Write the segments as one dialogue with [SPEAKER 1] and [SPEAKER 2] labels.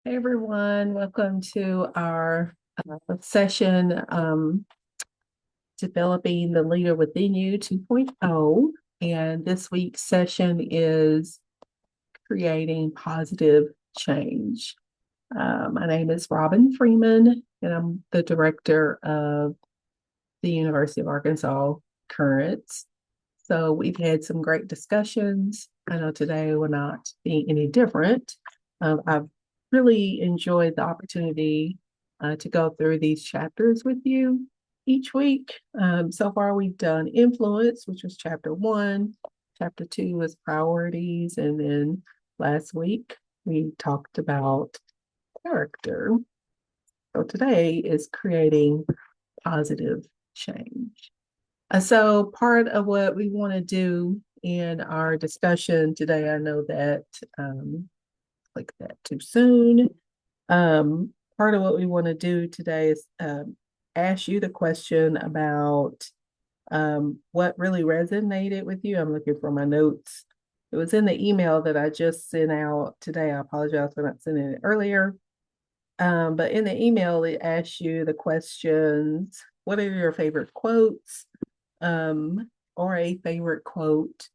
[SPEAKER 1] Hey everyone, welcome to our session, Developing the Leader Within You 2.0. And this week's session is Creating Positive Change. My name is Robin Freeman, and I'm the director of the University of Arkansas Currents. So we've had some great discussions. I know today will not be any different. I've really enjoyed the opportunity to go through these chapters with you each week. So far, we've done influence, which was chapter one. Chapter two was priorities. And then last week, we talked about character. So today is creating positive change. So part of what we want to do in our discussion today, I know that click that too soon. Part of what we want to do today is ask you the question about what really resonated with you. I'm looking for my notes. It was in the email that I just sent out today. I apologize for not sending it earlier. But in the email, it asks you the questions. What are your favorite quotes? Or a favorite quote,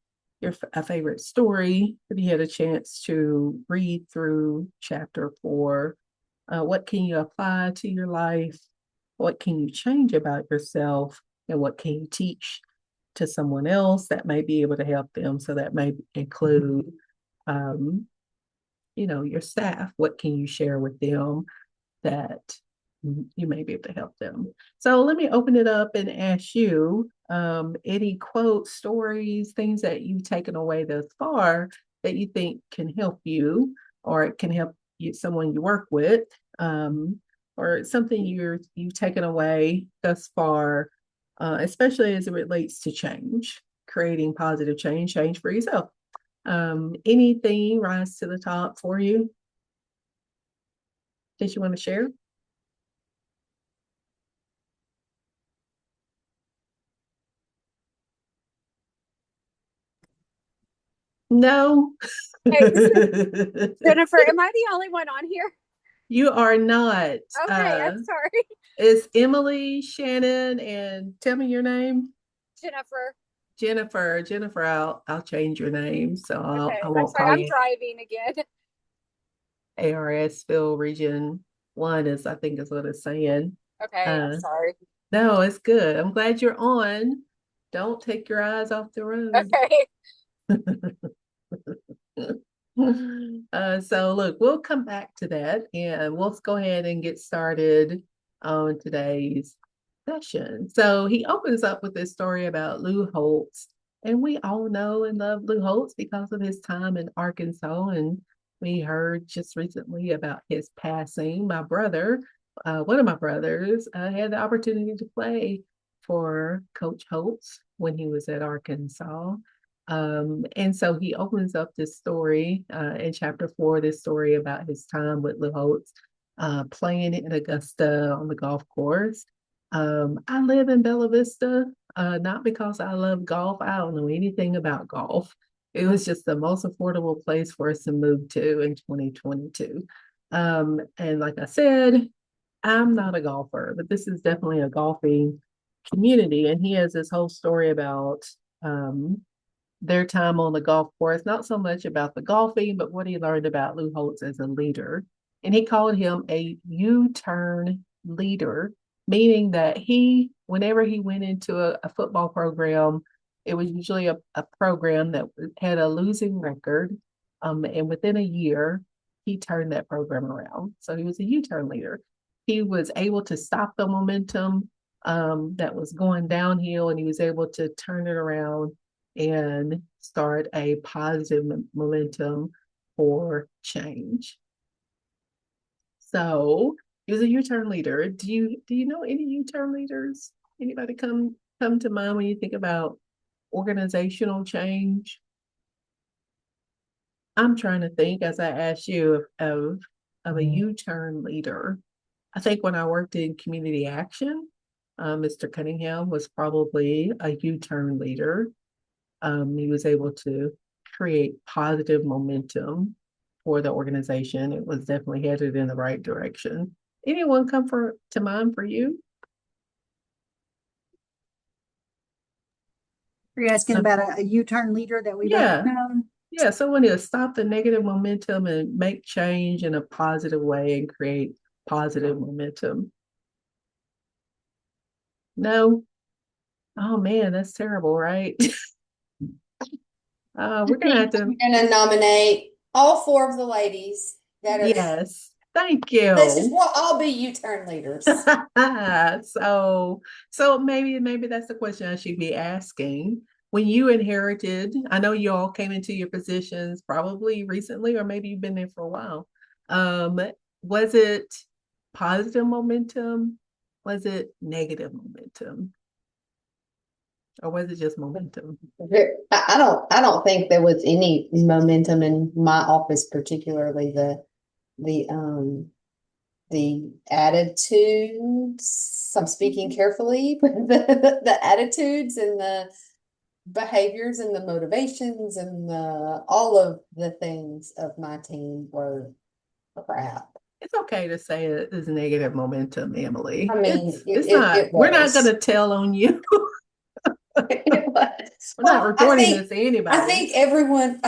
[SPEAKER 1] a favorite story. If you had a chance to read through chapter four, what can you apply to your life? What can you change about yourself? And what can you teach to someone else that may be able to help them? So that may include, um, your staff. What can you share with them that you may be able to help them? So let me open it up and ask you any quotes, stories, things that you've taken away thus far that you think can help you, or it can help you, someone you work with, or something you've taken away thus far, especially as it relates to change, creating positive change for yourself. Anything rise to the top for you that you want to share? No.
[SPEAKER 2] Hey, Jennifer, am I the only one on here?
[SPEAKER 1] You are not.
[SPEAKER 2] Okay, I'm sorry.
[SPEAKER 1] It's Emily, Shannon, and tell me your name.
[SPEAKER 2] Jennifer.
[SPEAKER 1] Jennifer, I'll change your name, so I
[SPEAKER 2] Okay, I'm
[SPEAKER 1] won't
[SPEAKER 2] sorry.
[SPEAKER 1] call
[SPEAKER 2] I'm
[SPEAKER 1] you
[SPEAKER 2] driving again.
[SPEAKER 1] ARSville Region One, is I think is what it's saying.
[SPEAKER 2] Okay, I'm
[SPEAKER 1] Uh,
[SPEAKER 2] sorry.
[SPEAKER 1] no, it's good. I'm glad you're on. Don't take your eyes off the road.
[SPEAKER 2] Okay.
[SPEAKER 1] So look, we'll come back to that and we'll go ahead and get started on today's session. So he opens up with this story about Lou Holtz, and we all know and love Lou Holtz because of his time in Arkansas. And we heard just recently about his passing. My brother, one of my brothers, had the opportunity to play for Coach Holtz when he was at Arkansas. And so he opens up this story in chapter four, this story about his time with Lou Holtz, playing in Augusta on the golf course. I live in Bella Vista, not because I love golf. I don't know anything about golf. It was just the most affordable place for us to move to in 2022. And like I said, I'm not a golfer, but this is definitely a golfing community. And he has this whole story about um, their time on the golf course, not so much about the golfing, but what he learned about Lou Holtz as a leader. And he called him a U-turn leader, meaning that whenever he went into a football program, it was usually a program that had a losing record. And within a year, he turned that program around. So he was a U-turn leader. He was able to stop the momentum that was going downhill, and he was able to turn it around and start a positive momentum for change. So he was a U-turn leader. Do you know any U-turn leaders? Anybody come to mind when you think about organizational change? I'm trying to think as I ask you of a U-turn leader. I think when I worked in community action, Mr. Cunningham was probably a U-turn leader. He was able to create positive momentum for the organization. It was definitely headed in the right direction. Anyone come to mind for you?
[SPEAKER 3] You're asking about a U-turn leader that we both
[SPEAKER 1] Yeah.
[SPEAKER 3] know.
[SPEAKER 1] Yeah, someone to stop the negative momentum and make change in a positive way and create positive momentum. No? Oh man, that's terrible, right? We're gonna have to,
[SPEAKER 4] I'm gonna nominate all four of the ladies that are.
[SPEAKER 1] yes, thank
[SPEAKER 4] Let's just,
[SPEAKER 1] you.
[SPEAKER 4] we'll all be U-turn leaders.
[SPEAKER 1] So maybe that's the question I should be asking. When you inherited, I know you all came into your positions probably recently, or maybe you've been there for a while. Um, was it positive momentum? Was it negative momentum? Or was it just momentum?
[SPEAKER 4] I don't think there was any momentum in my office, particularly the attitudes. I'm speaking carefully, but the attitudes and the behaviors and the motivations and all of the things of my team were crap.
[SPEAKER 1] It's okay to say it is negative momentum, Emily.
[SPEAKER 4] I mean,
[SPEAKER 1] It's not, we're not gonna tell on you.
[SPEAKER 4] It was.
[SPEAKER 1] We're not
[SPEAKER 4] Well,
[SPEAKER 1] reporting this to anybody.
[SPEAKER 4] I think everyone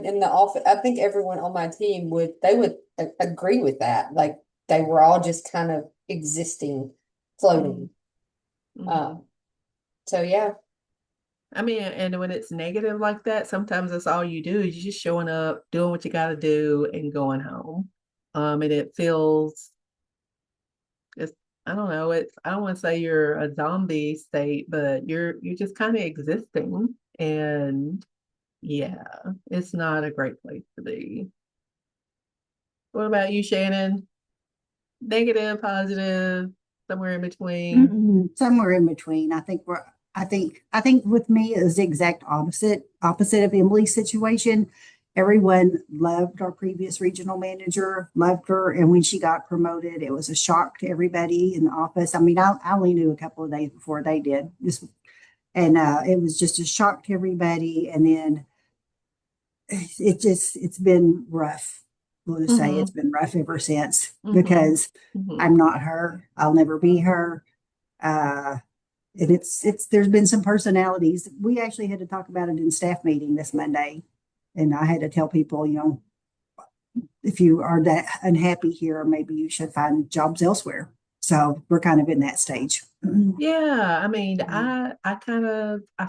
[SPEAKER 4] in the office, I think everyone on my team would agree with that. Like they were all just kind of existing, floating.
[SPEAKER 1] Mhm.
[SPEAKER 4] So yeah.
[SPEAKER 1] I mean, and when it's negative like that, sometimes that's all you do is you're just showing up, doing what you got to do, and going home. And it feels, it's, I don't know, it's, I don't want to say you're a zombie state, but you're just kind of existing, and yeah, it's not a great place to be. What about you, Shannon? Negative, positive, somewhere in between?
[SPEAKER 3] Somewhere in between. I think with me it was the exact opposite of Emily's situation. Everyone loved our previous regional manager, loved her, and when she got promoted, it was a shock to everybody in the office. I mean, I only knew a couple of days before they did. And it was just a shock to everybody. And then it's been rough. We'll just say it's been rough ever since because I'm not her. I'll never be her. And there's been some personalities. We actually had to talk about it in staff meeting this Monday. And I had to tell people, if you are that unhappy here, maybe you should find jobs elsewhere. So we're kind of in that stage.
[SPEAKER 1] Yeah, I mean, I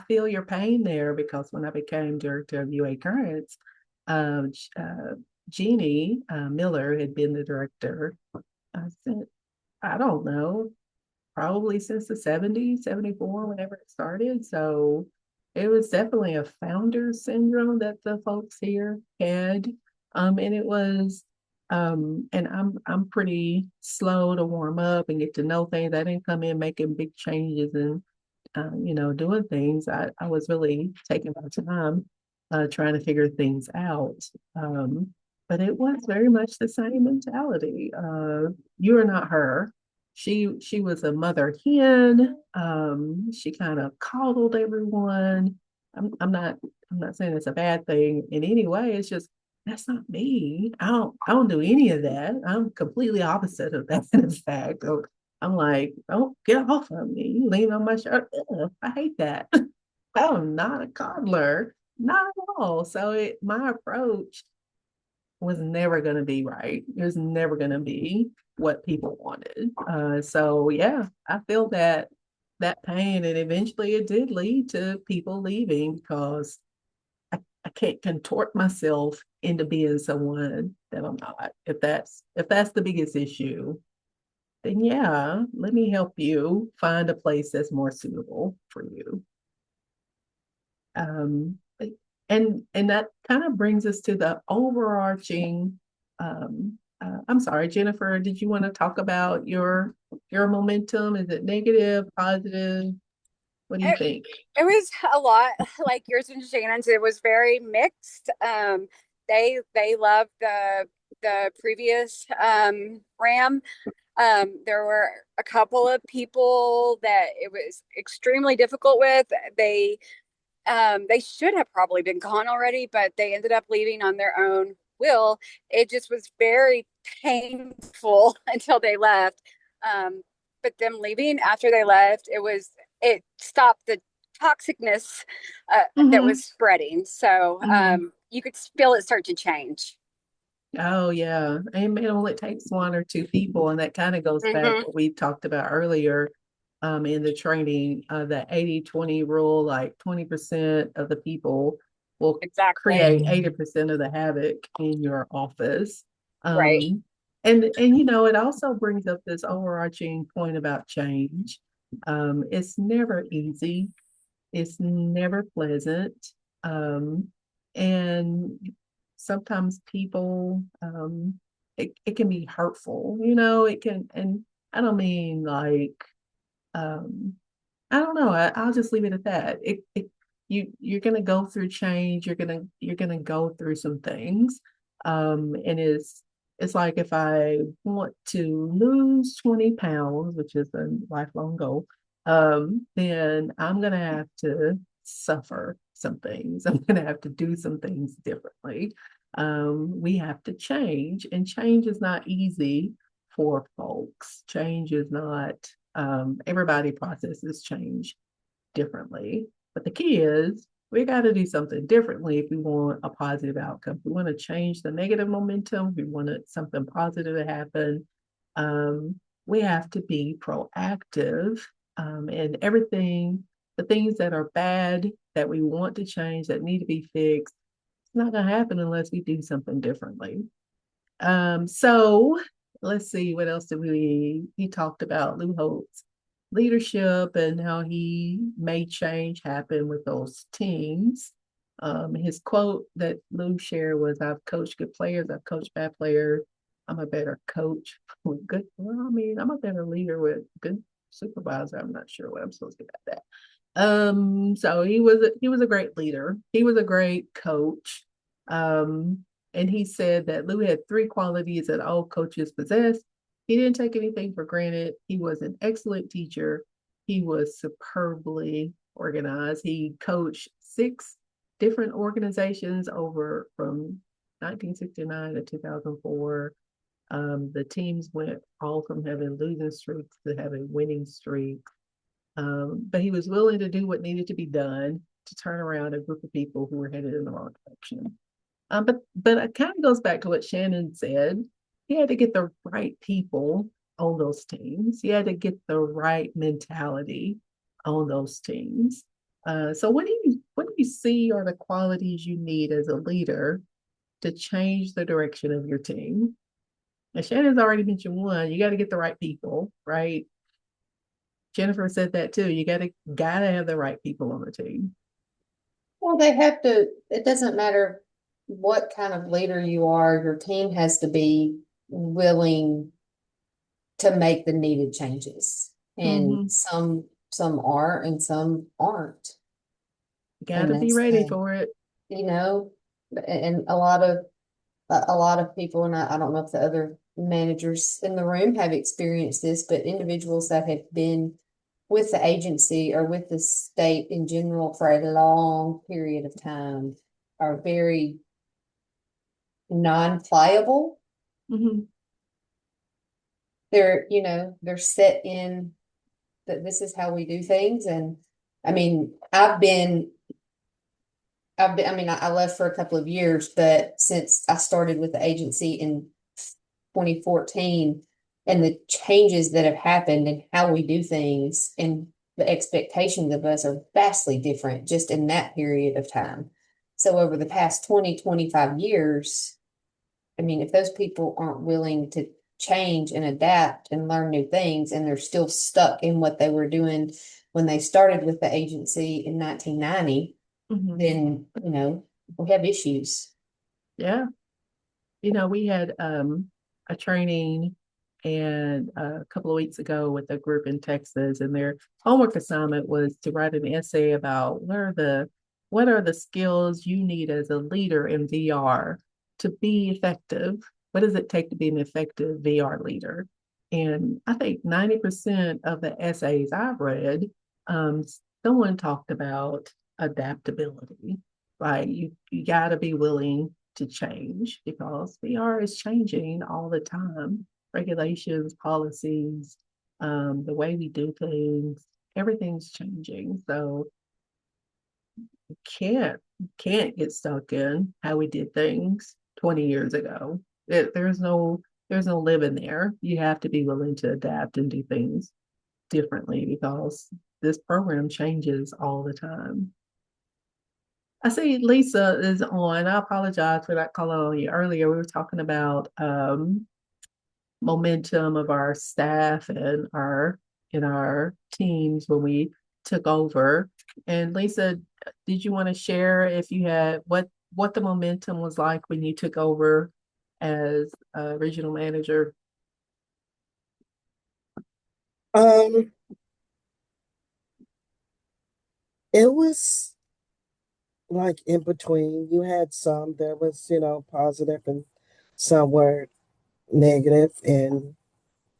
[SPEAKER 1] feel your pain there because when I became director of UA Currents, Jeannie Miller had been the director. I said, I don't know, probably since the 70s, 74, whenever it started. So it was definitely a founder syndrome that the folks here had. And it was and I'm pretty slow to warm up and get to know things. I didn't come in making big changes and doing things. I was really taking my time trying to figure things out. But it was very much the same mentality. You are not her. She was a mother hen. She kind of coddled everyone. I'm not saying it's a bad thing in any way. It's just that's not me. I don't do any of that. I'm completely opposite of that, in fact. I'm like, oh, get off of me. You lean on my shirt. Ugh, I hate that. I'm not a coddler. Not at all. So my approach was never going to be right. It was never going to be what people wanted. So yeah, I feel that pain, and eventually it did lead to people leaving because I can't contort myself into being someone that I'm not. If that's the biggest issue, then yeah, let me help you find a place that's more suitable for you. Um, and that kind of brings us to the overarching. I'm sorry, Jennifer, did you want to talk about your momentum? Is it negative, positive? What do you think?
[SPEAKER 2] It was a lot like yours and Shannon's. It was very mixed. They loved the previous Ram. There were a couple of people that it was extremely difficult with. They should have probably been gone already, but they ended up leaving on their own will. It just was very painful until they left. But them leaving after they left, it stopped the toxicness that
[SPEAKER 1] Mhm.
[SPEAKER 2] was spreading. So
[SPEAKER 1] Mhm.
[SPEAKER 2] you could feel it start to change.
[SPEAKER 1] Oh yeah. And it only takes one or two people, and that kind of goes back
[SPEAKER 2] Hmm.
[SPEAKER 1] what we talked about earlier in the training, the 80-20 rule, like 20% of the people will
[SPEAKER 2] Exactly.
[SPEAKER 1] create 80% of the havoc in your office.
[SPEAKER 2] Right.
[SPEAKER 1] And it also brings up this overarching point about change. It's never easy. It's never pleasant. Um, and sometimes people, it can be hurtful, it can, and I don't mean like, um, I don't know. I'll just leave it at that. You're gonna go through change. You're gonna go through some things. And it's like if I want to lose 20 pounds, which is a lifelong goal, then I'm gonna have to suffer some things. I'm gonna have to do some things differently. We have to change, and change is not easy for folks. Change is not everybody processes change differently. But the key is we got to do something differently if we want a positive outcome. If we want to change the negative momentum, we want something positive to happen. We have to be proactive, and everything, the things that are bad that we want to change that need to be fixed, it's not going to happen unless we do something differently. So let's see, what else did he talked about Lou Holtz leadership and how he made change happen with those teams. His quote that Lou shared was, I've coached good players, I've coached bad players. I'm a better coach with good, well, I mean, I'm a better leader with good supervisor. I'm not sure what I'm supposed to do about that. So he was a great leader. He was a great coach. Um, and he said that Lou had three qualities that all coaches possess. He didn't take anything for granted. He was an excellent teacher. He was superbly organized. He coached six different organizations over from 1969 to 2004. The teams went all from having losing streaks to having winning streaks. But he was willing to do what needed to be done to turn around a group of people who were headed in the wrong direction. But it kind of goes back to what Shannon said. He had to get the right people on those teams. He had to get the right mentality on those teams. So what do you see are the qualities you need as a leader to change the direction of your team? And Shannon's already mentioned one. You got to get the right people, right? Jennifer said that too. You gotta have the right people on the team.
[SPEAKER 4] Well, they have to, it doesn't matter what kind of leader you are, your team has to be willing to make the needed changes. And
[SPEAKER 1] Mm-hmm.
[SPEAKER 4] some are and some aren't.
[SPEAKER 1] You
[SPEAKER 4] And
[SPEAKER 1] gotta be
[SPEAKER 4] that's
[SPEAKER 1] ready
[SPEAKER 4] the,
[SPEAKER 1] for it.
[SPEAKER 4] you know, and a lot of people, and I don't know if the other managers in the room have experienced this, but individuals that have been with the agency or with the state in general for a long period of time are very non-pliable.
[SPEAKER 1] Mm-hmm.
[SPEAKER 4] They're set in that this is how we do things. And I mean, I mean, I left for a couple of years, but since I started with the agency in 2014 and the changes that have happened and how we do things and the expectations of us are vastly different just in that period of time. So over the past 20-25 years, I mean, if those people aren't willing to change and adapt and learn new things and they're still stuck in what they were doing when they started with the agency in 1990,
[SPEAKER 1] Mm-hmm.
[SPEAKER 4] then, we have issues.
[SPEAKER 1] Yeah. We had a training and a couple of weeks ago with a group in Texas, and their homework assignment was to write an essay about what are the skills you need as a leader in VR to be effective. What does it take to be an effective VR leader? And I think 90% of the essays I've read, um, someone talked about adaptability. Like you got to be willing to change because VR is changing all the time. Regulations, policies, the way we do things, everything's changing. So you can't get stuck in how we did things 20 years ago. There's no living there. You have to be willing to adapt and do things differently because this program changes all the time. I see Lisa is on. I apologize for not calling on you earlier. We were talking about momentum of our staff and our teams when we took over. And Lisa, did you want to share if you had what the momentum was like when you took over as regional manager?
[SPEAKER 5] Um, it was like in between. You had some that was, positive and some were negative, and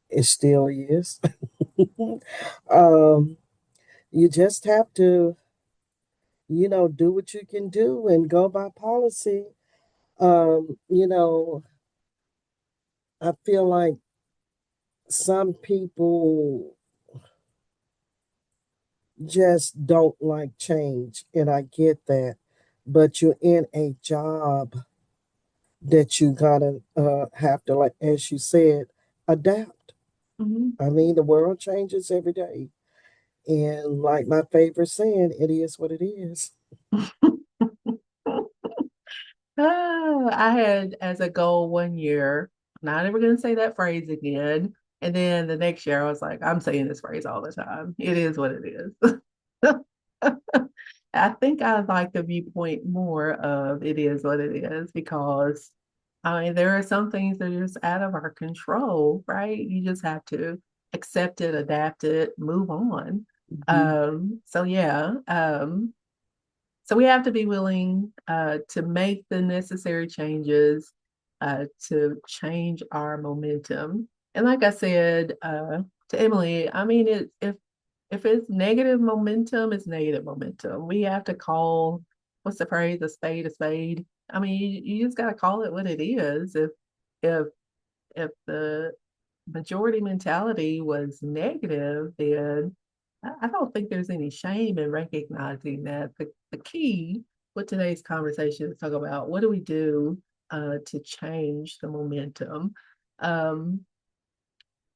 [SPEAKER 5] it still is. um, you just have to, do what you can do and go by policy. Um, you know, I feel like some people just don't like change, and I get that. But you're in a job that you gotta have to, like as you said, adapt.
[SPEAKER 1] Mhm.
[SPEAKER 5] I mean, the world changes every day, and like my favorite saying, it is what it is.
[SPEAKER 1] I had as a goal 1 year, I'm not ever going to say that phrase again. And then the next year, I was like, I'm saying this phrase all the time. It is what it is. I think I like the viewpoint more of it is what it is because I mean, there are some things that are just out of our control, right? You just have to accept it, adapt it, move on.
[SPEAKER 3] Mhm.
[SPEAKER 1] So yeah, so we have to be willing to make the necessary changes to change our momentum. And like I said to Emily, I mean, if it's negative momentum, it's negative momentum. We have to call what's the phrase, a spade a spade. I mean, you just got to call it what it is. If if the majority mentality was negative, then I don't think there's any shame in recognizing that. The key with today's conversation is talk about what do we do to change the momentum. Um,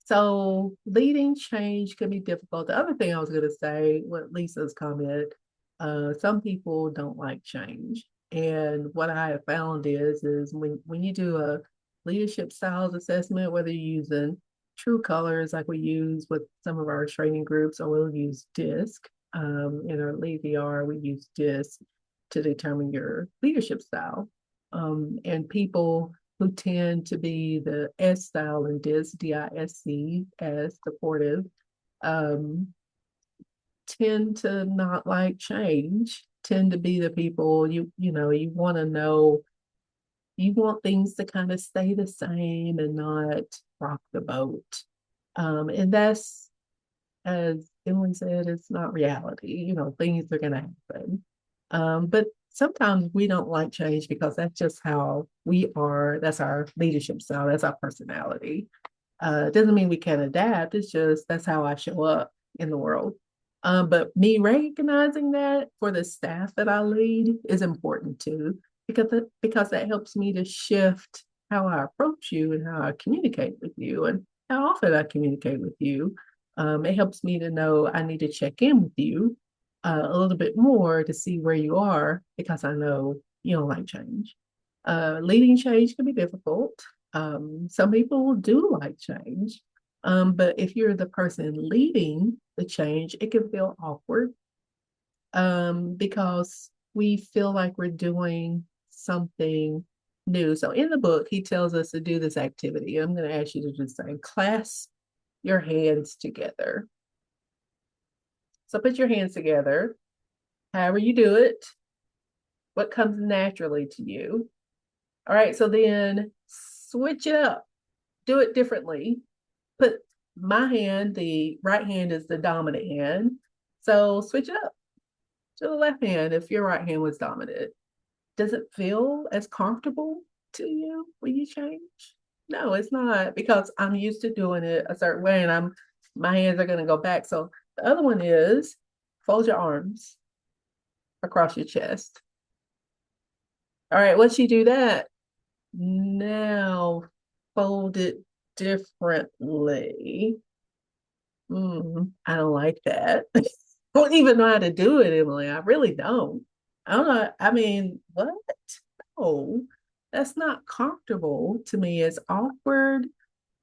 [SPEAKER 1] so leading change can be difficult. The other thing I was going to say, what Lisa's comment, some people don't like change. And what I have found is when you do a leadership styles assessment, whether you're using true colors like we use with some of our training groups, or we'll use DISC. In our lead VR, we use DISC to determine your leadership style. And people who tend to be the S style in DISC, DISC, as supportive, um, tend to not like change, tend to be the people you want to know, you want things to kind of stay the same and not rock the boat. And that's, as Emily said, it's not reality. Things are going to happen. But sometimes we don't like change because that's just how we are. That's our leadership style. That's our personality. It doesn't mean we can't adapt. It's just that's how I show up in the world. But me recognizing that for the staff that I lead is important too, because that helps me to shift how I approach you and how I communicate with you and how often I communicate with you. It helps me to know I need to check in with you a little bit more to see where you are because I know you don't like change. Leading change can be difficult. Some people do like change, but if you're the person leading the change, it can feel awkward because we feel like we're doing something new. So in the book, he tells us to do this activity. I'm going to ask you to just say, clasp your hands together. So put your hands together, however you do it, what comes naturally to you. All right, so then switch it up, do it differently. Put my hand, the right hand is the dominant hand. So switch it up to the left hand if your right hand was dominant. does it feel as comfortable to you when you change? No, it's not, because I'm used to doing it a certain way and my hands are gonna go back. So the other one is fold your arms across your chest. All right, once you do that, now fold it differently. I don't like that. I don't even know how to do it, Emily. I really don't. I don't know. I mean, what? No, that's not comfortable to me. It's awkward.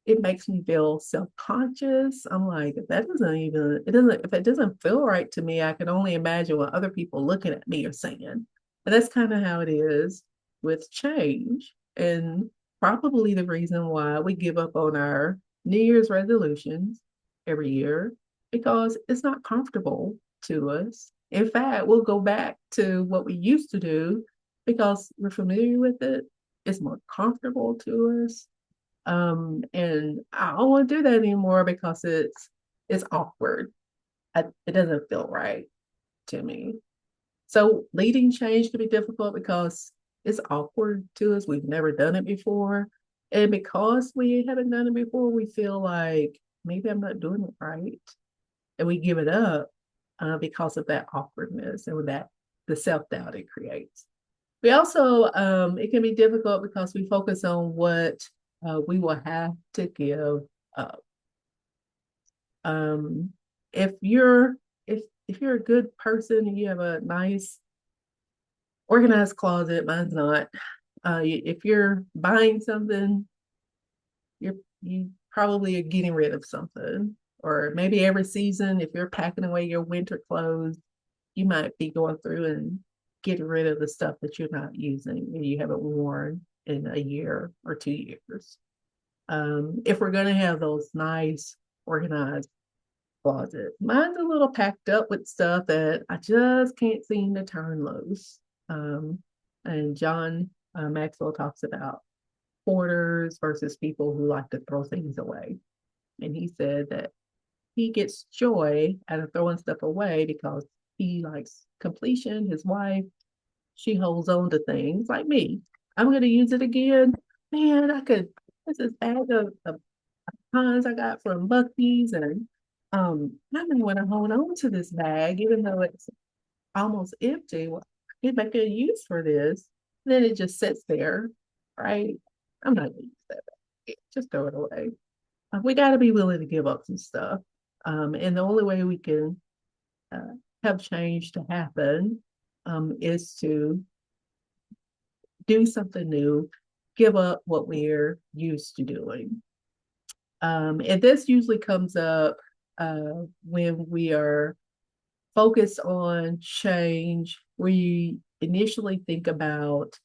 [SPEAKER 1] It makes me feel self-conscious. I'm like, if it doesn't feel right to me, I can only imagine what other people looking at me are saying. And that's kind of how it is with change. And probably the reason why we give up on our New Year's resolutions every year, because it's not comfortable to us. In fact, we'll go back to what we used to do because we're familiar with it. It's more comfortable to us. And I don't want to do that anymore because it's awkward. It doesn't feel right to me. So leading change can be difficult because it's awkward to us. We've never done it before. And because we haven't done it before, we feel like maybe I'm not doing it right. And we give it up because of that awkwardness and the self-doubt it creates. We also, it can be difficult because we focus on what we will have to give up. If you're a good person and you have a nice organized closet, mine's not. If you're buying something, you probably are getting rid of something. Or maybe every season, if you're packing away your winter clothes, you might be going through and getting rid of the stuff that you're not using and you haven't worn in a year or 2 years. If we're going to have those nice organized closet, mine's a little packed up with stuff that I just can't seem to turn loose. And John Maxwell talks about hoarders versus people who like to throw things away. And he said that he gets joy out of throwing stuff away because he likes completion. His wife, she holds on to things like me. I'm going to use it again. Man, this is bag of puns I got from Buc-ee's, and I may want to hold on to this bag, even though it's almost empty. Well, I get back a use for this. Then it just sits there, right? I'm not going to use that bag. Just throw it away. We got to be willing to give up some stuff. And the only way we can have change to happen is to do something new, give up what we're used to doing. And this usually comes up when we are focused on change. We initially think about,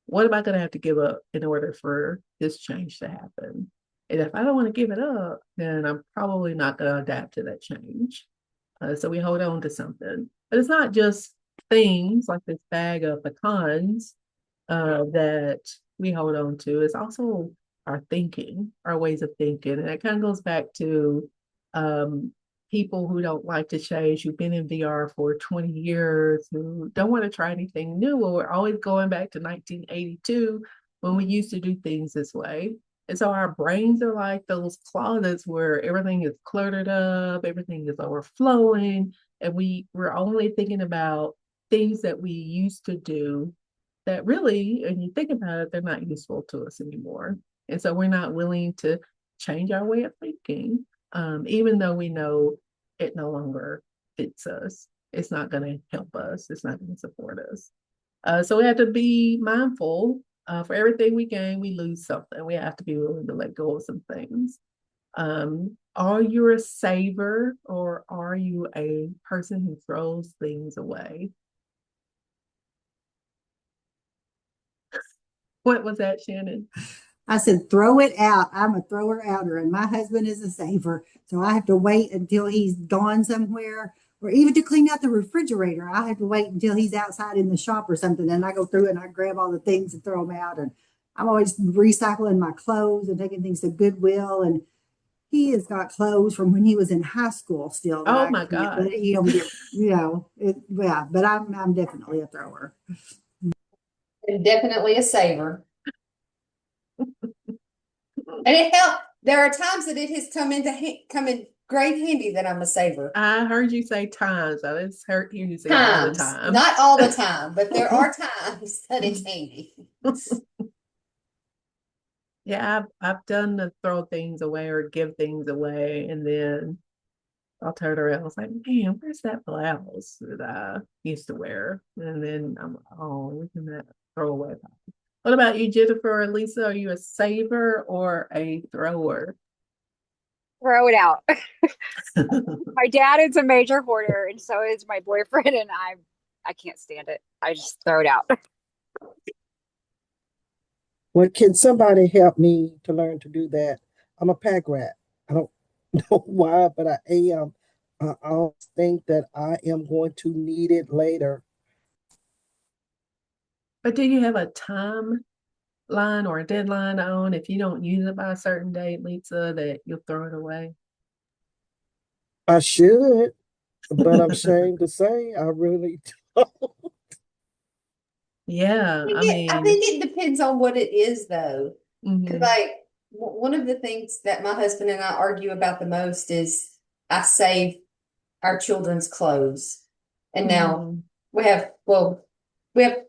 [SPEAKER 1] what am I going to have to give up in order for this change to happen? And if I don't want to give it up, then I'm probably not going to adapt to that change. So we hold on to something. But it's not just things like this bag of pecans that we hold on to. It's also our thinking, our ways of thinking. And it kind of goes back to people who don't like to change, who've been in VR for 20 years, who don't want to try anything new. Well, we're always going back to 1982 when we used to do things this way. And so our brains are like those closets where everything is cluttered up, everything is overflowing, and we're only thinking about things that we used to do that really, and you think about it, they're not useful to us anymore. And so we're not willing to change our way of thinking, even though we know it no longer fits us. It's not going to help us. It's not going to support us. So we have to be mindful. For everything we gain, we lose something. We have to be willing to let go of some things. Are you a saver, or are you a person who throws things away? What was that, Shannon?
[SPEAKER 3] I said, throw it out. I'm a thrower outer, and my husband is a saver. So I have to wait until he's gone somewhere, or even to clean out the refrigerator. I have to wait until he's outside in the shop or something. And I go through and I grab all the things and throw them out. And I'm always recycling my clothes and taking things to Goodwill. And he has got clothes from when he was in high school still.
[SPEAKER 1] Oh my God.
[SPEAKER 3] But he don't get, yeah, but I'm definitely a thrower.
[SPEAKER 4] And definitely a saver. And it helped. There are times that it has come in great handy that I'm a saver.
[SPEAKER 1] I heard you say times. I didn't hear you say all the time.
[SPEAKER 4] Not all the time, but there are times that it's handy.
[SPEAKER 1] Yeah, I've done the throw things away or give things away, and then I'll turn around. I was like, man, where's that blouse that I used to wear? And then I'm like, oh, look at that throwaway. What about you, Jennifer or Lisa? Are you a saver or a thrower?
[SPEAKER 2] Throw it out. My dad is a major hoarder, and so is my boyfriend, and I can't stand it. I just throw it out.
[SPEAKER 5] Well, can somebody help me to learn to do that? I'm a pack rat. I don't know why, but I am. I always think that I am going to need it later.
[SPEAKER 1] But do you have a timeline or a deadline on if you don't use it by a certain date, Lisa, that you'll throw it away?
[SPEAKER 5] I should, but I'm ashamed to say I really don't.
[SPEAKER 1] Yeah, I
[SPEAKER 4] I
[SPEAKER 1] mean,
[SPEAKER 4] think it depends on what it is, though. Because,
[SPEAKER 1] mhm,
[SPEAKER 4] like, one of the things that my husband and I argue about the most is I save our children's clothes. And now
[SPEAKER 1] mhm.
[SPEAKER 4] we have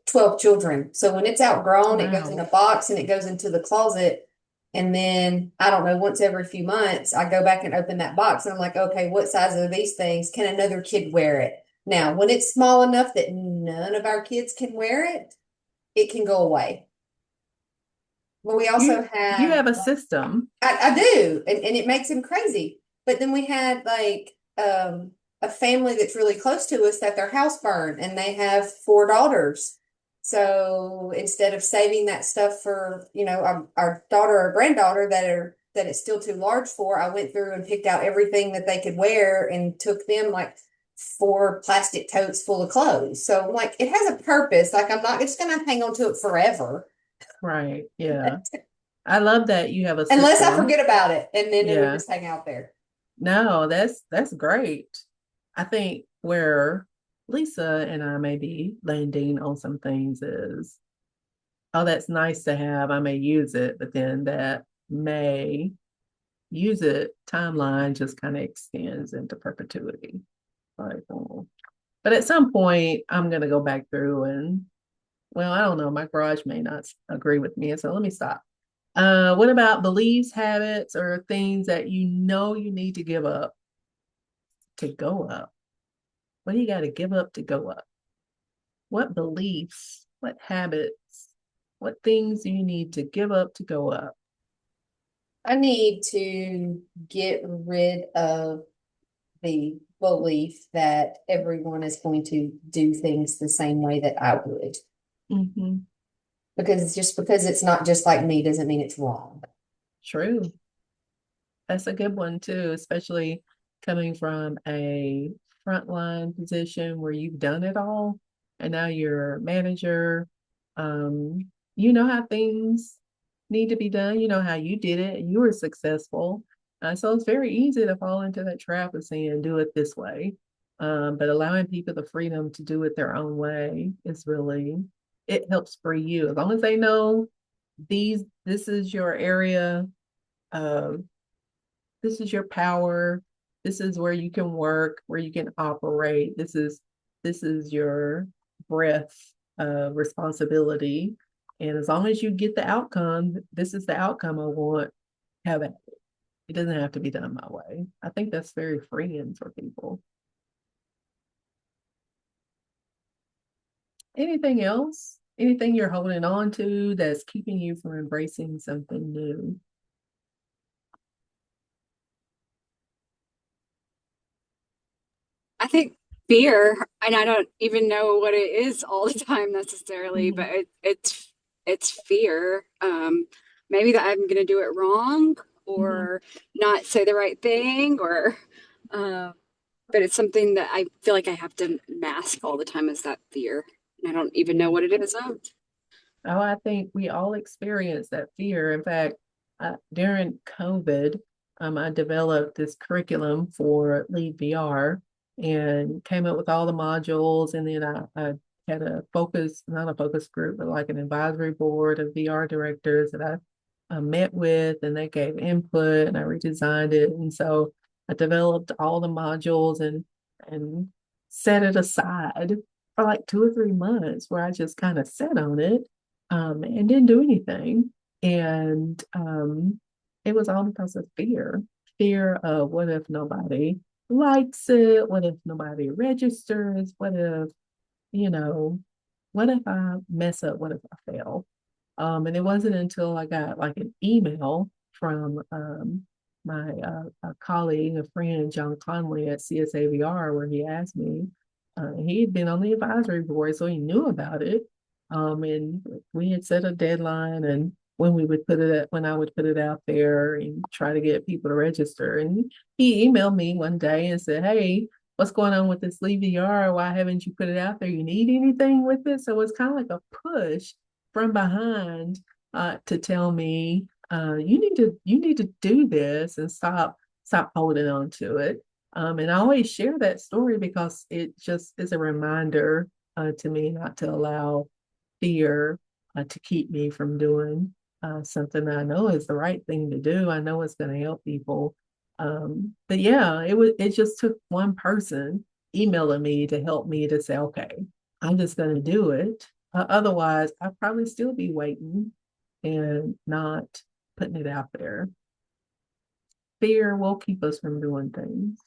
[SPEAKER 4] 12 children. So when it's outgrown, it goes in
[SPEAKER 1] Wow.
[SPEAKER 4] a box and it goes into the closet. And then I don't know, once every few months, I go back and open that box and I'm like, okay, what size are these things? Can another kid wear it? Now, when it's small enough that none of our kids can wear it, it can go away. But we also
[SPEAKER 1] You
[SPEAKER 4] have,
[SPEAKER 1] have a system.
[SPEAKER 4] I do, and it makes him crazy. But then we had like a family that's really close to us that their house burned and they have 4 daughters. So instead of saving that stuff for, our daughter or granddaughter that it's still too large for, I went through and picked out everything that they could wear and took them like 4 plastic totes full of clothes. So like it has a purpose. Like I'm not just gonna hang on to it forever.
[SPEAKER 1] Right. Yeah. I love that you have a
[SPEAKER 4] Unless I
[SPEAKER 1] system.
[SPEAKER 4] forget about it and then it'll
[SPEAKER 1] Yeah.
[SPEAKER 4] just hang out there.
[SPEAKER 1] No, that's great. I think where Lisa and I may be landing on some things is, oh, that's nice to have. I may use it, but then that may use it timeline just kind of extends into perpetuity. Like, but at some point, I'm gonna go back through and, well, I don't know. My garage may not agree with me, so let me stop. What about beliefs, habits, or things that you know you need to give up to go up? What do you got to give up to go up? What beliefs, what habits, what things do you need to give up to go up?
[SPEAKER 4] I need to get rid of the belief that everyone is going to do things the same way that I would.
[SPEAKER 1] Mm-hmm.
[SPEAKER 4] Because just because it's not just like me doesn't mean it's wrong.
[SPEAKER 1] True. That's a good one too, especially coming from a frontline position where you've done it all and now you're a manager. You know how things need to be done. You know how you did it and you were successful. So it's very easy to fall into that trap of saying, do it this way. But allowing people the freedom to do it their own way is really, it helps free you. As long as they know this is your area, uh, this is your power, this is where you can work, where you can operate, this is your breath of responsibility, and as long as you get the outcome, this is the outcome I want, have it. It doesn't have to be done my way. I think that's very freeing for people. Anything else, anything you're holding on to that's keeping you from embracing something new?
[SPEAKER 2] I think fear, and I don't even know what it is all the time necessarily, but it's fear. Maybe that I'm gonna do it wrong
[SPEAKER 1] Mhm.
[SPEAKER 2] or not say the right thing, or but it's something that I feel like I have to mask all the time is that fear. And I don't even know what it is.
[SPEAKER 1] Oh, I think we all experience that fear. In fact, during COVID, I developed this curriculum for Lead VR and came up with all the modules. And then I had a focus, not a focus group, but like an advisory board of VR directors that I met with, and they gave input, and I redesigned it. And so I developed all the modules and set it aside for like 2 or 3 months where I just kind of sat on it and didn't do anything. And it was all because of fear of what if nobody likes it? What if nobody registers? What if, you know, what if I mess up? What if I fail? And it wasn't until I got like an email from my a colleague, a friend, John Conley at CSAVR, where he asked me, he had been on the advisory board, so he knew about it. And we had set a deadline and when we would put it when I would put it out there and try to get people to register. And he emailed me one day and said, "Hey, what's going on with this Leave VR? Why haven't you put it out there? You need anything with it?" So it's kind of like a push from behind to tell me you need to do this and stop holding on to it. And I always share that story because it just is a reminder to me not to allow fear to keep me from doing something that I know is the right thing to do. I know it's going to help people. But yeah, it just took one person emailing me to help me to say, okay, I'm just going to do it. Otherwise, I'd probably still be waiting and not putting it out there. Fear will keep us from doing things.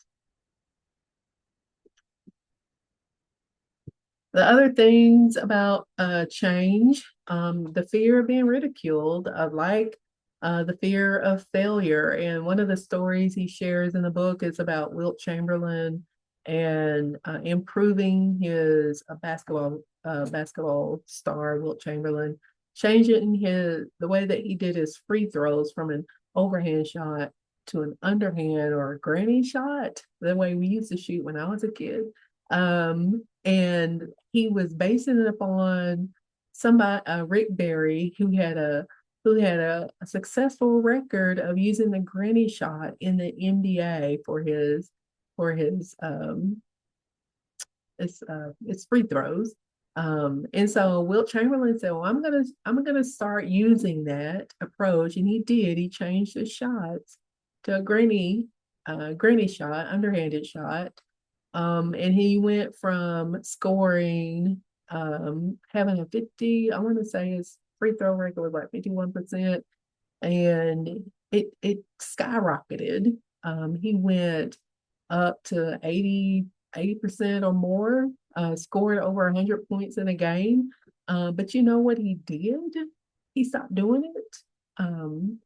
[SPEAKER 1] The other things about change, the fear of being ridiculed, the fear of failure. And one of the stories he shares in the book is about Wilt Chamberlain and improving his basketball star, Wilt Chamberlain, changing the way that he did his free throws from an overhand shot to an underhand or a granny shot, the way we used to shoot when I was a kid. And he was basing it upon somebody, Rick Barry, who had a successful record of using the granny shot in the NBA for his free throws. And so Wilt Chamberlain said, "Well, I'm gonna start using that approach," and he did. He changed his shots to a granny shot, underhanded shot. And he went from scoring, having a 50, I want to say his free throw record was like 51%, and it skyrocketed. He went up to 80% or more, scored over 100 points in a game. But you know what he did? He stopped doing it.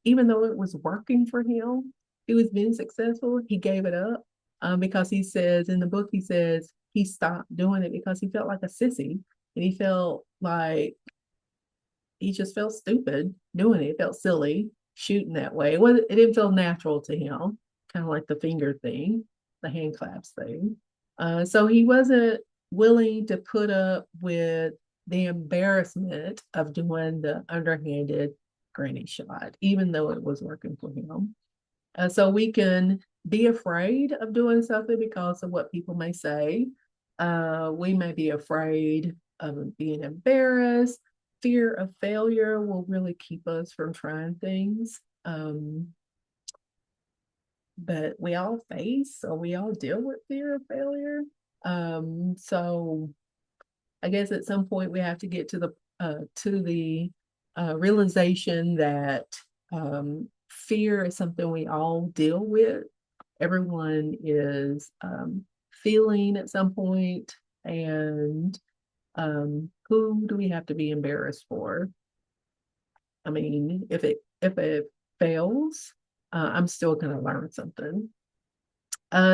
[SPEAKER 1] Even though it was working for him, he was being successful, he gave it up. Because he says in the book, he says he stopped doing it because he felt like a sissy, and he felt like he just felt stupid doing it. It felt silly shooting that way. It didn't feel natural to him, kind of like the finger thing, the hand claps thing. So he wasn't willing to put up with the embarrassment of doing the underhanded granny shot, even though it was working for him. So we can be afraid of doing something because of what people may say. We may be afraid of being embarrassed. Fear of failure will really keep us from trying things. But we all deal with fear of failure. So I guess at some point we have to get to the realization that fear is something we all deal with. Everyone is feeling at some point, and who do we have to be embarrassed for? I mean, if it fails, I'm still going to learn something.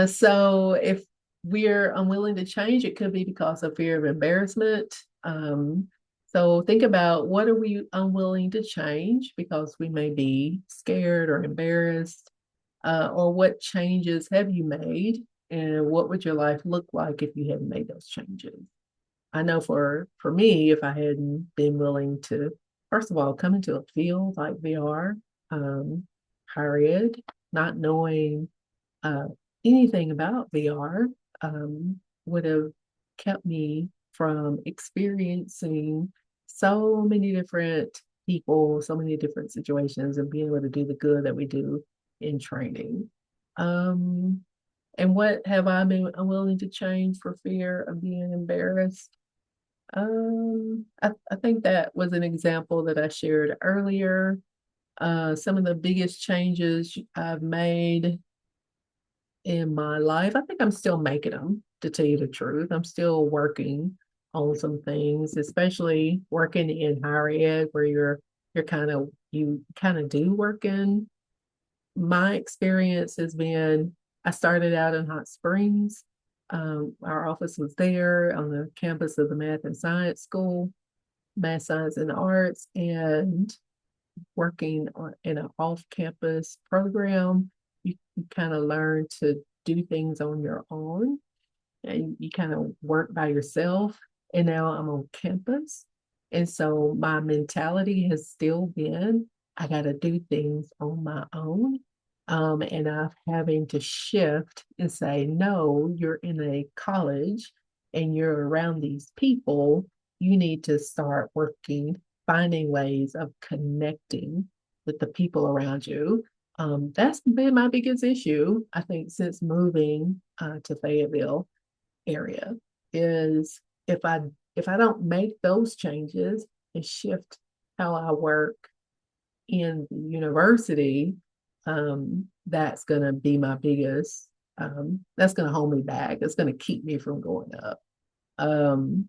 [SPEAKER 1] So if we're unwilling to change, it could be because of fear of embarrassment. So think about, what are we unwilling to change because we may be scared or embarrassed, or what changes have you made, and what would your life look like if you hadn't made those changes? I know for me, if I hadn't been willing to, first of all, come into a field like VR, higher ed, not knowing anything about VR, would have kept me from experiencing so many different people, so many different situations, and being able to do the good that we do in training. And what have I been unwilling to change for fear of being embarrassed? I think that was an example that I shared earlier. Some of the biggest changes I've made in my life, I think I'm still making them, to tell you the truth. I'm still working on some things, especially working in higher ed where you kind of do work in. My experience has been I started out in Hot Springs. Our office was there on the campus of the Math and Science School, Math, Science, and Arts, and working in an off-campus program. You kind of learn to do things on your own, and you kind of work by yourself. And now I'm on campus. And so my mentality has still been I got to do things on my own. And I'm having to shift and say, no, you're in a college and you're around these people. You need to start working, finding ways of connecting with the people around you. That's been my biggest issue, I think, since moving to Fayetteville area is if I don't make those changes and shift how I work in the university, that's gonna be my biggest that's gonna hold me back. It's gonna keep me from going up. Um,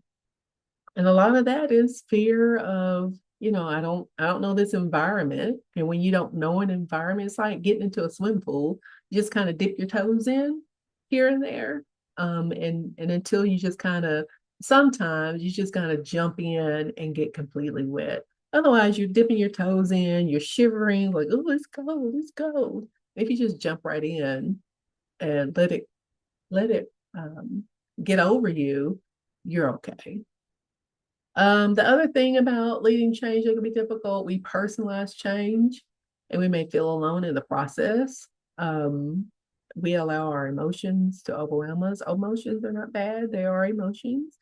[SPEAKER 1] and a lot of that is fear of, I don't know this environment. And when you don't know an environment, it's like getting into a swim pool. You just kind of dip your toes in here and there. And until you just kind of sometimes you just kind of jump in and get completely wet. Otherwise, you're dipping your toes in, you're shivering, like, oh, let's go, let's go. If you just jump right in and let it get over you, you're okay. The other thing about leading change that can be difficult, we personalize change and we may feel alone in the process. We allow our emotions to overwhelm us. Emotions are not bad, they are emotions.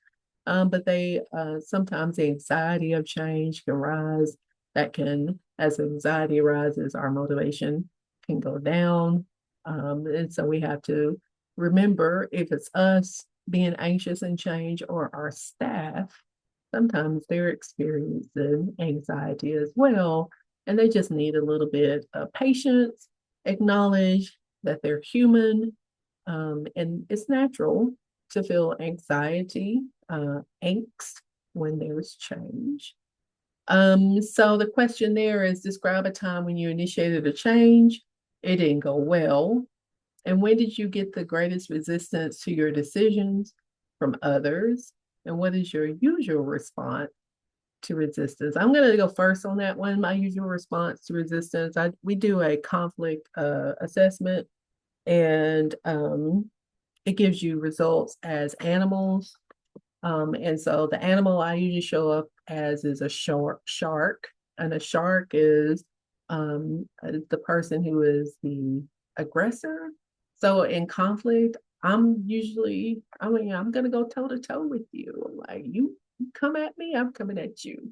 [SPEAKER 1] But they sometimes the anxiety of change can rise. As anxiety rises, our motivation can go down. And so we have to remember if it's us being anxious and change or our staff, sometimes they're experiencing anxiety as well, and they just need a little bit of patience, acknowledge that they're human, and it's natural to feel anxiety, angst when there's change. So the question there is describe a time when you initiated a change, it didn't go well, and when did you get the greatest resistance to your decisions from others? And what is your usual response to resistance? I'm going to go first on that one. My usual response to resistance, we do a conflict assessment, and it gives you results as animals. And so the animal I usually show up as is a shark, and a shark is the person who is the aggressor. So in conflict, I'm gonna go toe to toe with you. I'm like, you come at me, I'm coming at you.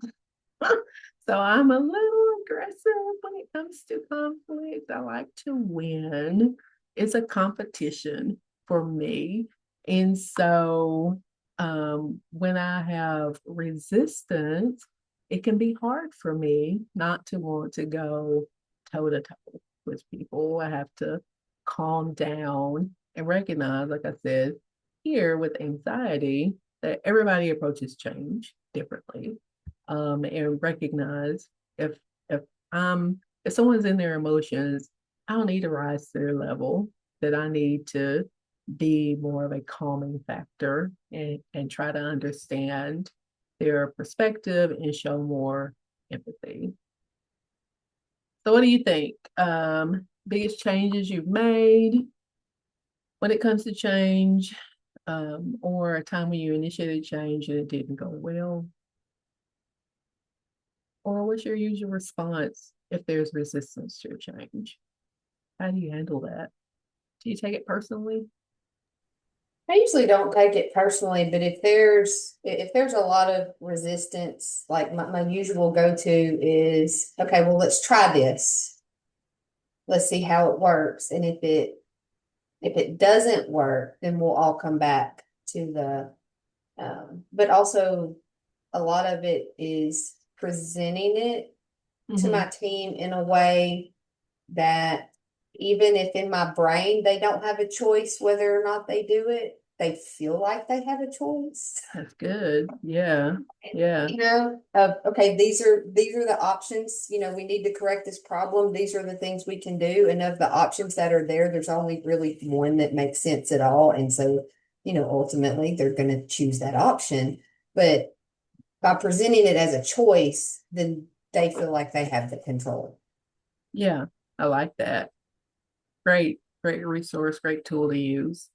[SPEAKER 1] So I'm a little aggressive when it comes to conflict. I like to win. It's a competition for me. And so when I have resistance, it can be hard for me not to want to go toe to toe with people. I have to calm down and recognize, like I said, here with anxiety, that everybody approaches change differently. And recognize if if if someone's in their emotions, I don't need to rise to their level, that I need to be more of a calming factor and try to understand their perspective and show more empathy. So what do you think? Biggest changes you've made when it comes to change, or a time when you initiated change and it didn't go well? Or what's your usual response if there's resistance to a change? How do you handle that? Do you take it personally?
[SPEAKER 4] I usually don't take it personally, but if there's a lot of resistance, like my usual go-to is, okay, well, let's try this. Let's see how it works. And if it doesn't work, then we'll all come back to but also a lot of it is presenting it to my team in a way that even if in my brain they don't have a choice whether or not they do it, they feel like they have a choice.
[SPEAKER 1] That's good. Yeah. Yeah.
[SPEAKER 4] Okay, these are the options. We need to correct this problem. These are the things we can do. And of the options that are there, there's only really one that makes sense at all. And so, ultimately they're going to choose that option. But by presenting it as a choice, then they feel like they have the control.
[SPEAKER 1] Yeah. I like that. Great resource, great tool to use.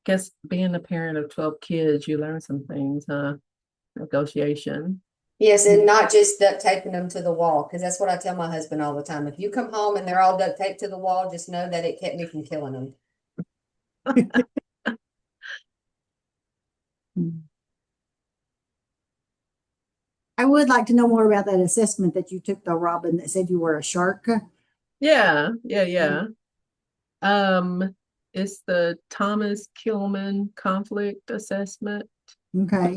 [SPEAKER 1] Guess being a parent of 12 kids, you learn some things, huh? Negotiation.
[SPEAKER 4] Yes, and not just duct taping them to the wall, because that's what I tell my husband all the time. If you come home and they're all duct taped to the wall, just know that it kept me from killing them.
[SPEAKER 3] I would like to know more about that assessment that you took, though, Robin, that said you were a shark.
[SPEAKER 1] Yeah. It's the Thomas Kilman conflict assessment.
[SPEAKER 3] Okay.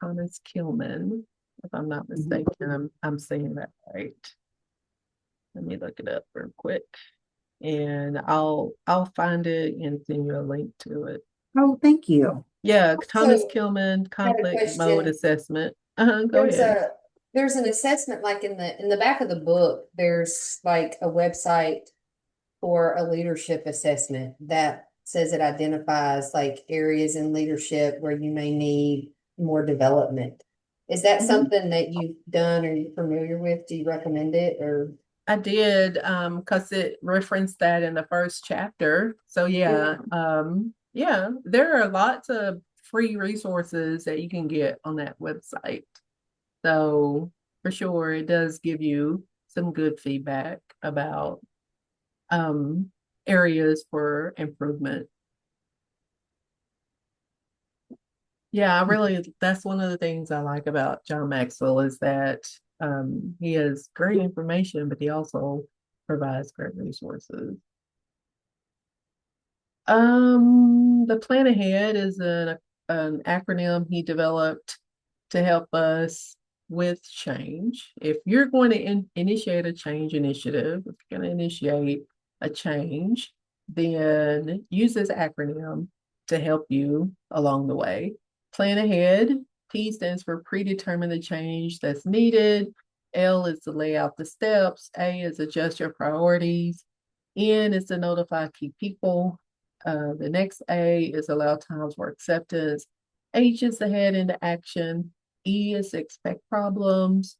[SPEAKER 1] Thomas Kilman, if I'm not mistaken, I'm saying that right. Let me look it up real quick, and I'll find it and send you a link to it.
[SPEAKER 3] Oh, thank you.
[SPEAKER 1] Yeah, Thomas
[SPEAKER 4] So,
[SPEAKER 1] Kilman
[SPEAKER 4] I had a
[SPEAKER 1] conflict mode
[SPEAKER 4] question.
[SPEAKER 1] assessment. Go ahead.
[SPEAKER 4] There's an assessment like in the back of the book, there's like a website for a leadership assessment that says it identifies like areas in leadership where you may need more development. Is that
[SPEAKER 1] Mhm.
[SPEAKER 4] something that you've done or you're familiar with? Do you recommend it or?
[SPEAKER 1] I did, because it referenced that in the first chapter. So yeah, there are lots of free resources that you can get on that website. So for sure, it does give you some good feedback about areas for improvement. Yeah, that's one of the things I like about John Maxwell is that he has great information, but he also provides great resources. The Plan Ahead is an acronym he developed to help us with change. If you're going to initiate a change initiative, if you're going to initiate a change, then use this acronym to help you along the way. Plan Ahead. P stands for predetermine the change that's needed. L is to lay out the steps. A is adjust your priorities. N is to notify key people. The next A is allow times for acceptance. H is to head into action. E is to expect problems.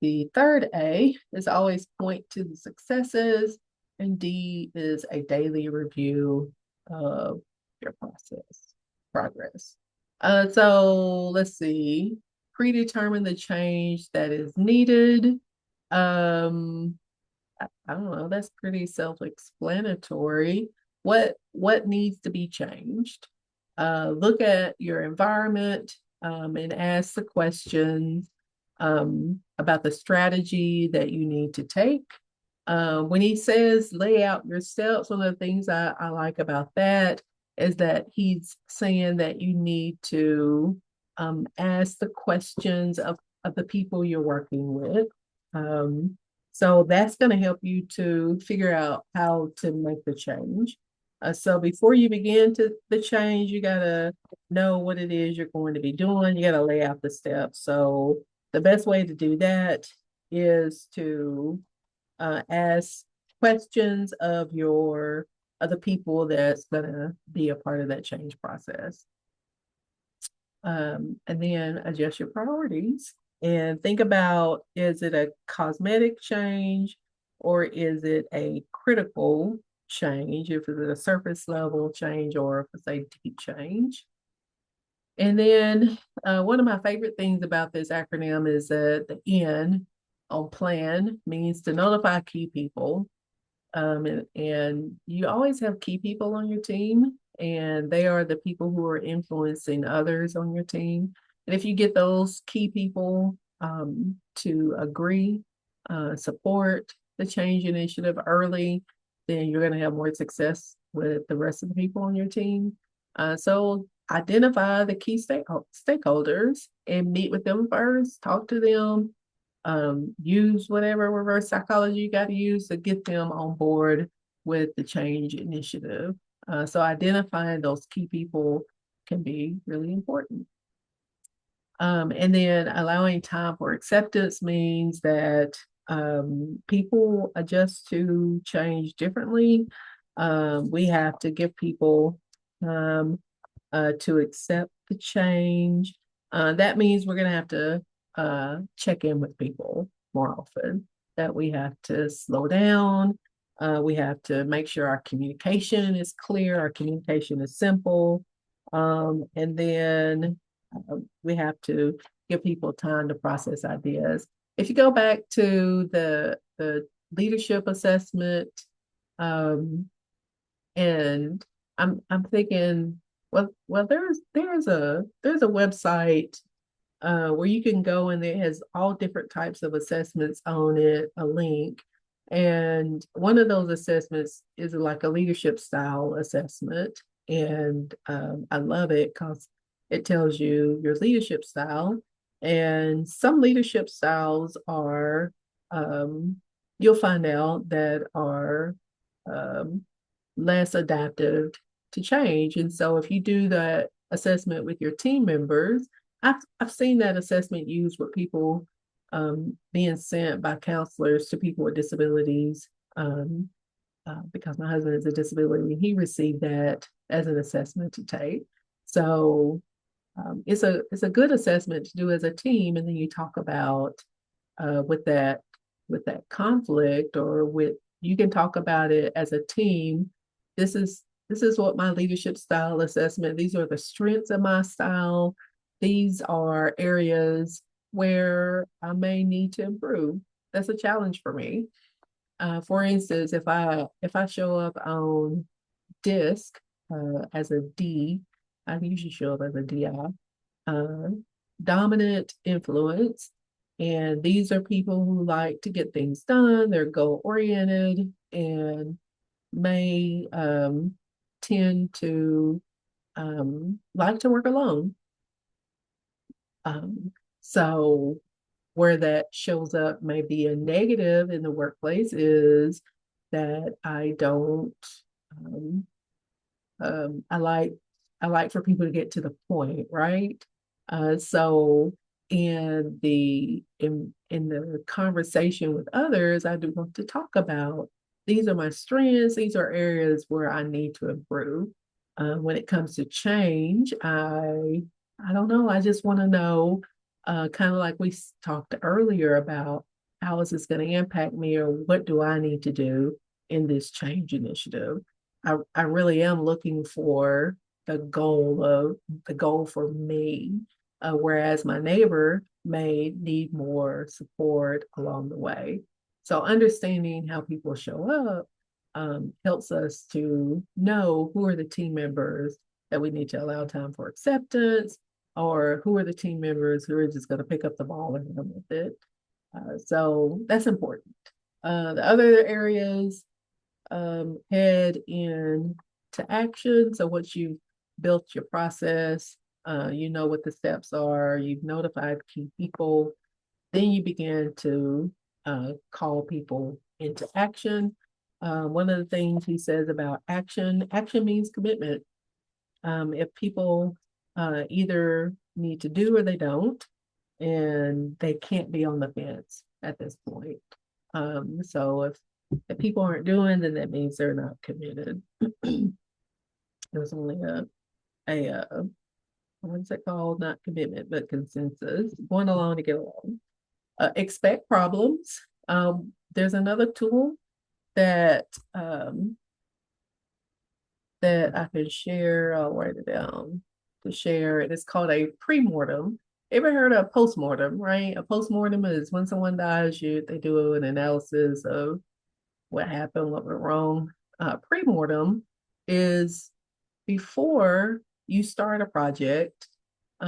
[SPEAKER 1] The third A is always point to the successes. And D is a daily review of your progress. So let's see. Predetermine the change that is needed. I don't know, that's pretty self-explanatory. What needs to be changed? Look at your environment and ask the questions about the strategy that you need to take. When he says lay out your steps, one of the things I like about that is that he's saying that you need to ask the questions of the people you're working with. So that's going to help you to figure out how to make the change. So before you begin the change, you got to know what it is you're going to be doing. You got to lay out the steps. So the best way to do that is to ask questions of the people that's going to be a part of that change process. And then adjust your priorities and think about, is it a cosmetic change or is it a critical change? If it's a surface level change or if it's a deep change. And then one of my favorite things about this acronym is that the N on plan means to notify key people. And you always have key people on your team, and they are the people who are influencing others on your team. And if you get those key people to agree, support the change initiative early, then you're going to have more success with the rest of the people on your team. So identify the key stakeholders and meet with them first, talk to them, use whatever reverse psychology you got to use to get them on board with the change initiative. So identifying those key people can be really important. And then allowing time for acceptance means that people adjust to change differently. We have to give people time to accept the change. That means we're going to have to check in with people more often, that we have to slow down. We have to make sure our communication is clear, our communication is simple. And then we have to give people time to process ideas. If you go back to the leadership assessment, and I'm thinking, well, there's a website where you can go, and it has all different types of assessments on it, a link. And one of those assessments is like a leadership style assessment. And I love it because it tells you your leadership style. And some leadership styles are, you'll find out that are less adaptive to change. And so if you do that assessment with your team members, I've seen that assessment used with people being sent by counselors to people with disabilities, because my husband has a disability, and he received that as an assessment to take. So it's a good assessment to do as a team, and then you talk about with that conflict, or with, you can talk about it as a team. This is what my leadership style assessment. These are the strengths of my style. These are areas where I may need to improve. That's a challenge for me. For instance, if I show up on DISC as a D, I usually show up as a DI, dominant influence. And these are people who like to get things done. They're goal oriented and may tend to like to work alone. So where that shows up may be a negative in the workplace is that I don't, I like for people to get to the point, right? So in the conversation with others, I do want to talk about, these are my strengths, these are areas where I need to improve. When it comes to change, I don't know. I just want to know, kind of like we talked earlier about, how is this going to impact me, or what do I need to do in this change initiative? I really am looking for the goal for me, whereas my neighbor may need more support along the way. So understanding how people show up helps us to know who are the team members that we need to allow time for acceptance, or who are the team members who are just going to pick up the ball and run with it. So that's important. The other areas head into action. So once you've built your process, you know what the steps are, you've notified key people, then you begin to call people into action. One of the things he says about action means commitment. If people either need to do or they don't, and they can't be on the fence at this point. So if people aren't doing, then that means they're not committed. There's only a what's it called? Not commitment, but consensus. Going along to get along. Expect problems. There's another tool that that I can share. I'll write it down to share. It is called a pre-mortem. Ever heard of postmortem, right? A postmortem is when someone dies, they do an analysis of what happened, what went wrong. Pre-mortem is before you start a project,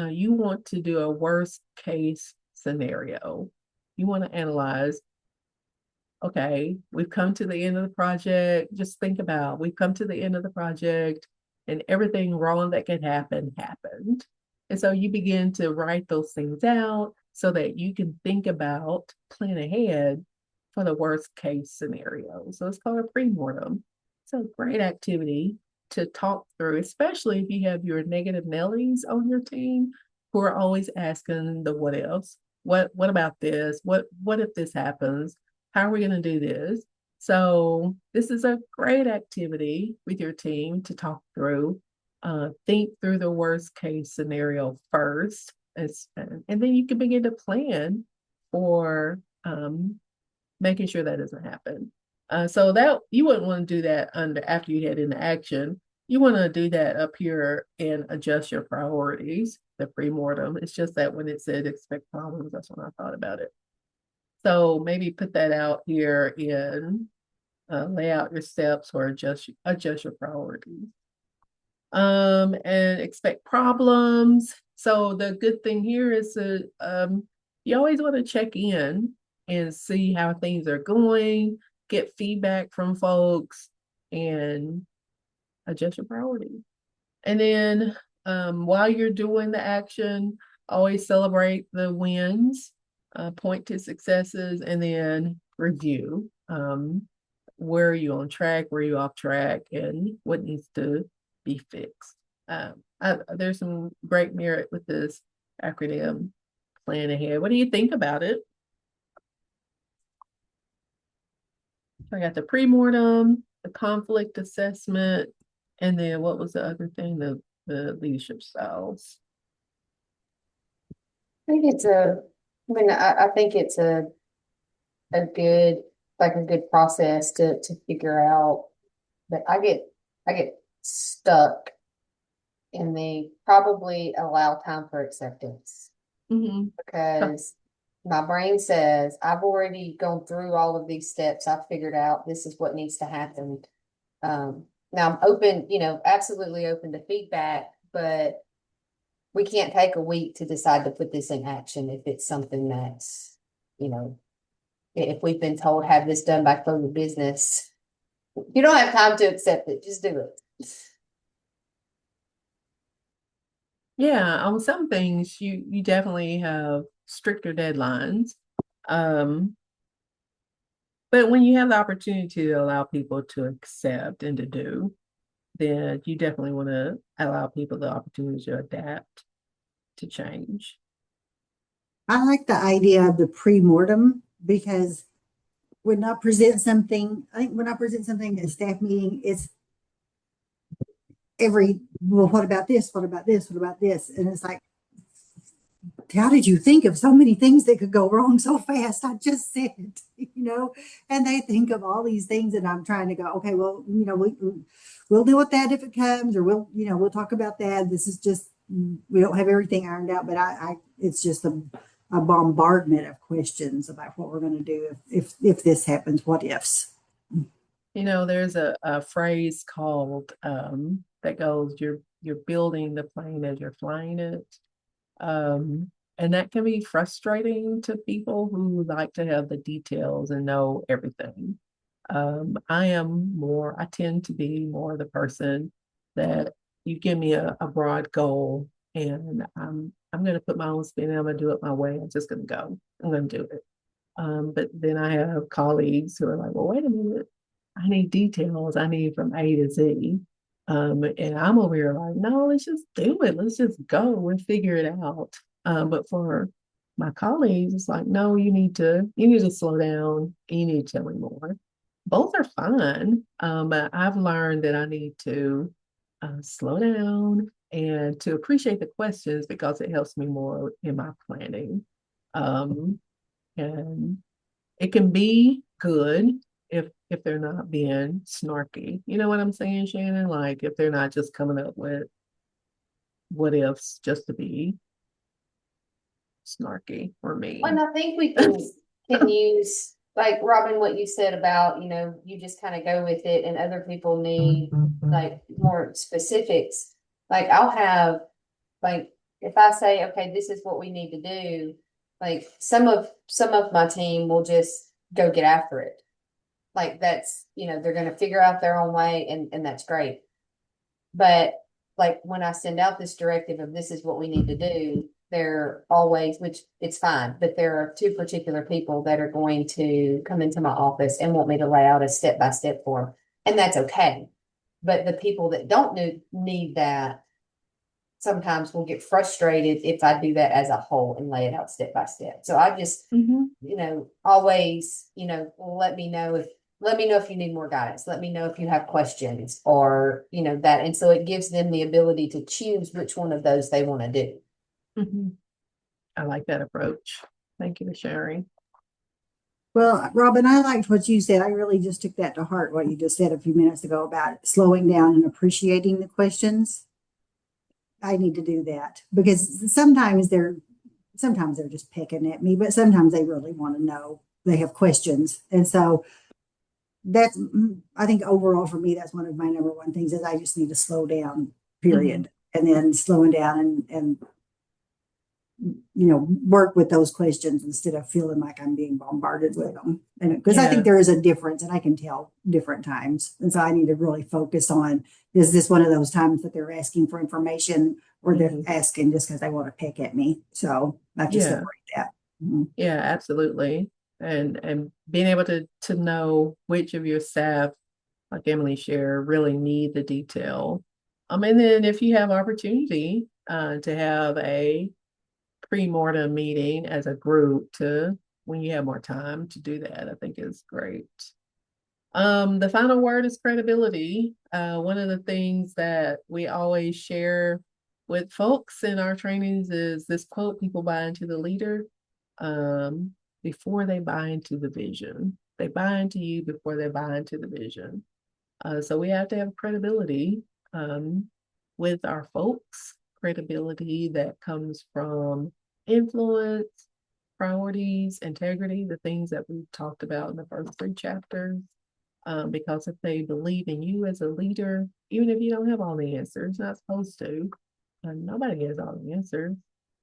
[SPEAKER 1] you want to do a worst case scenario. You want to analyze, okay, we've come to the end of the project. Just think about, we've come to the end of the project and everything wrong that could happen happened. And so you begin to write those things out so that you can think about, plan ahead for the worst case scenario. So it's called a pre-mortem. It's a great activity to talk through, especially if you have your negative Nellies on your team who are always asking the what ifs. What about this? What if this happens? How are we going to do this? So this is a great activity with your team to talk through. Think through the worst case scenario first, and then you can begin to plan for making sure that doesn't happen. So that you wouldn't want to do that after you head into action. You want to do that up here and adjust your priorities, the pre-mortem. It's just that when it said expect problems, that's when I thought about it. So maybe put that out here in lay out your steps or adjust your priorities. And expect problems. So the good thing here is that you always want to check in and see how things are going, get feedback from folks, and adjust your priorities. And then while you're doing the action, always celebrate the wins, point to successes, and then review. Where are you on track? Where are you off track? And what needs to be fixed? There's some great merit with this acronym, plan ahead. What do you think about it? I got the pre-mortem, the conflict assessment, and then what was the other thing? The leadership styles.
[SPEAKER 4] I think it's I think it's a good process to figure out, but I get stuck in the probably allow time for acceptance because my brain says I've already gone through all of these steps. I've figured out this is what needs to happen. Now I'm open, absolutely open to feedback, but we can't take a week to decide to put this in action if it's something that's, if we've been told have this done by close of business. You don't have time to accept it. Just do it.
[SPEAKER 1] Yeah, on some things you definitely have stricter deadlines. But when you have the opportunity to allow people to accept and to do, then you definitely want to allow people the opportunity to adapt, to change.
[SPEAKER 3] I like the idea of the pre-mortem because when I present something at a staff meeting, it's well, what about this? What about this? What about this? And it's like, how did you think of so many things that could go wrong so fast? I just said, and they think of all these things and I'm trying to go, okay, well, we'll deal with that if it comes, or we'll talk about that. This is just, we don't have everything ironed out, but it's just a bombardment of questions about what we're going to do if this happens, what ifs.
[SPEAKER 1] There's a phrase called that goes, you're building the plane as you're flying it. And that can be frustrating to people who like to have the details and know everything. I tend to be more the person that you give me a broad goal and I'm going to put my own spin. I'm going to do it my way. I'm just going to go. I'm going to do it. But then I have colleagues who are like, well, wait a minute. I need details. I need from A to Z. And I'm over here like, no, let's just do it. Let's just go and figure it out. But for my colleagues, it's like, no, you need to slow down. And you need to tell me more. Both are fine. But I've learned that I need to slow down and to appreciate the questions because it helps me more in my planning. And it can be good if they're not being snarky. You know what I'm saying, Shannon? Like if they're not just coming up with what ifs just to be snarky or mean.
[SPEAKER 4] And I think we can use like Robin, what you said about, you just kind of go with it and other people need like more specifics. Like I'll have, like, if I say, okay, this is what we need to do, like some of my team will just go get after it. Like that's, they're gonna figure out their own way and that's great. But like when I send out this directive of this is what we need to do, they're always, which it's fine, but there are two particular people that are going to come into my office and want me to lay out a step-by-step form, and that's okay. But the people that don't need that sometimes will get frustrated if I do that as a whole and lay it out step by step. So I just, always, let me know if you need more guidance. Let me know if you have questions or, that. And so it gives them the ability to choose which one of those they want to do.
[SPEAKER 1] Mhm. I like that approach. Thank you for sharing.
[SPEAKER 3] Well, Robin, I liked what you said. I really just took that to heart, what you just said a few minutes ago about slowing down and appreciating the questions. I need to do that because sometimes they're just picking at me, but sometimes they really want to know. They have questions. And so that's, I think overall for me, that's one of my number one things is I just need to slow down, period. And then slowing down and work with those questions instead of feeling like I'm being bombarded with them. And because I think there is a difference and I can tell different times. And so I need to really focus on, is this one of those times that they're asking for information or they're asking just because they want to pick at me? So I just separate that.
[SPEAKER 1] Yeah, absolutely. And being able to know which of your staff, like Emily shared, really need the detail. And then if you have opportunity to have a pre-mortem meeting as a group to when you have more time to do that, I think is great. The final word is credibility. One of the things that we always share with folks in our trainings is this quote: people buy into the leader before they buy into the vision. They buy into you before they buy into the vision. So we have to have credibility with our folks, credibility that comes from influence, priorities, integrity, the things that we've talked about in the first 3 chapters. Because if they believe in you as a leader, even if you don't have all the answers, not supposed to, nobody has all the answers.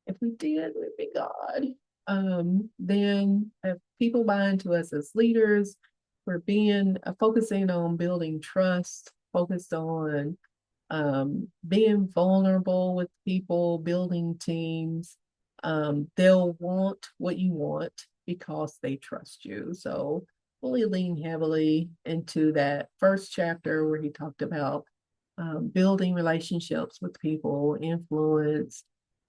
[SPEAKER 1] If we did, we'd be God. Then if people buy into us as leaders, we're being focusing on building trust, focused on being vulnerable with people, building teams. They'll want what you want because they trust you. So really lean heavily into that first chapter where he talked about building relationships with people, influence,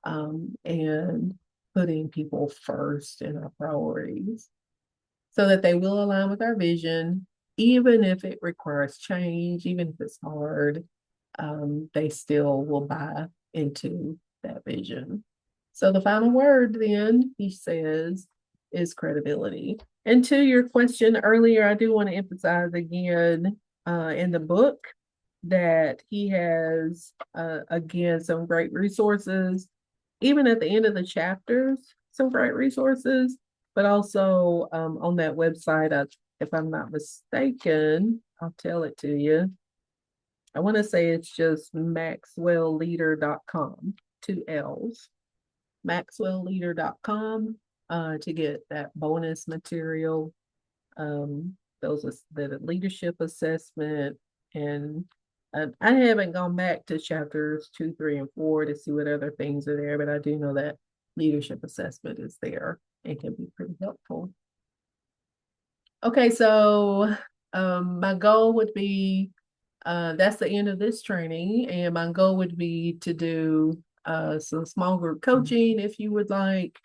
[SPEAKER 1] and putting people first in our priorities so that they will align with our vision, even if it requires change, even if it's hard, they still will buy into that vision. So the final word then, he says, is credibility. And to your question earlier, I do want to emphasize again in the book that he has, again, some great resources, even at the end of the chapters, some great resources, but also on that website, if I'm not mistaken, I'll tell it to you. I want to say it's just maxwellleader.com, 2 L's, maxwellleader.com to get that bonus material. Those are the leadership assessment. And I haven't gone back to chapters 2, 3, and 4 to see what other things are there, but I do know that leadership assessment is there and can be pretty helpful. Okay, so my goal would be, that's the end of this training, and my goal would be to do some small group coaching if you would like.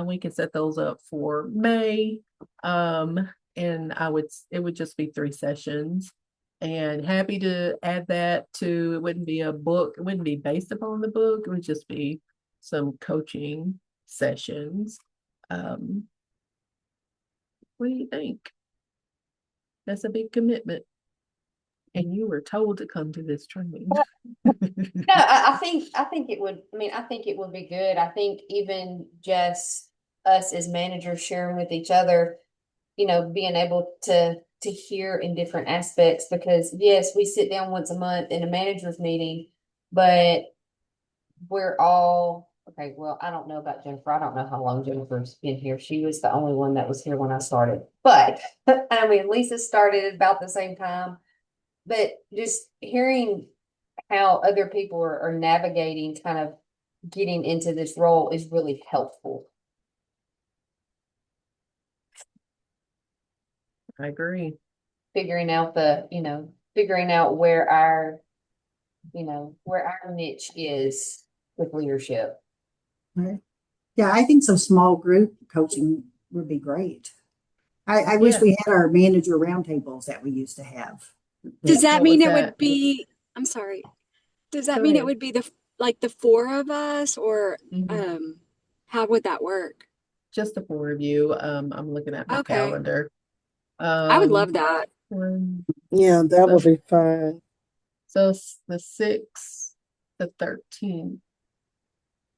[SPEAKER 1] We can set those up for May. And it would just be 3 sessions. And happy to add that to, it wouldn't be a book, it wouldn't be based upon the book, it would just be some coaching sessions. What do you think? That's a big commitment. And you were told to come to this training.
[SPEAKER 4] No, I think it would, I think it would be good. I think even just us as managers sharing with each other, being able to hear in different aspects, because yes, we sit down once a month in a manager's meeting, but we're all okay. Well, I don't know about Jennifer. I don't know how long Jennifer's been here. She was the only one that was here when I started, but I mean, Lisa started about the same time. But just hearing how other people are navigating kind of getting into this role is really helpful.
[SPEAKER 1] I agree.
[SPEAKER 4] Figuring out figuring out where our niche is with leadership.
[SPEAKER 3] Right. Yeah, I think some small group coaching would be great. I wish
[SPEAKER 1] Yeah.
[SPEAKER 3] we had our manager roundtables that we used to have.
[SPEAKER 6] Does that
[SPEAKER 1] What
[SPEAKER 6] mean
[SPEAKER 1] was
[SPEAKER 6] it
[SPEAKER 1] that?
[SPEAKER 6] would be, I'm sorry, does that
[SPEAKER 1] Go
[SPEAKER 6] mean
[SPEAKER 1] ahead.
[SPEAKER 6] it would be the four of us, or
[SPEAKER 1] Mhm.
[SPEAKER 6] how would that work?
[SPEAKER 1] Just the four of you. I'm looking at my
[SPEAKER 6] Okay.
[SPEAKER 1] calendar.
[SPEAKER 6] I would love that.
[SPEAKER 5] Yeah, that would be fine.
[SPEAKER 1] So the 6th, the 13th.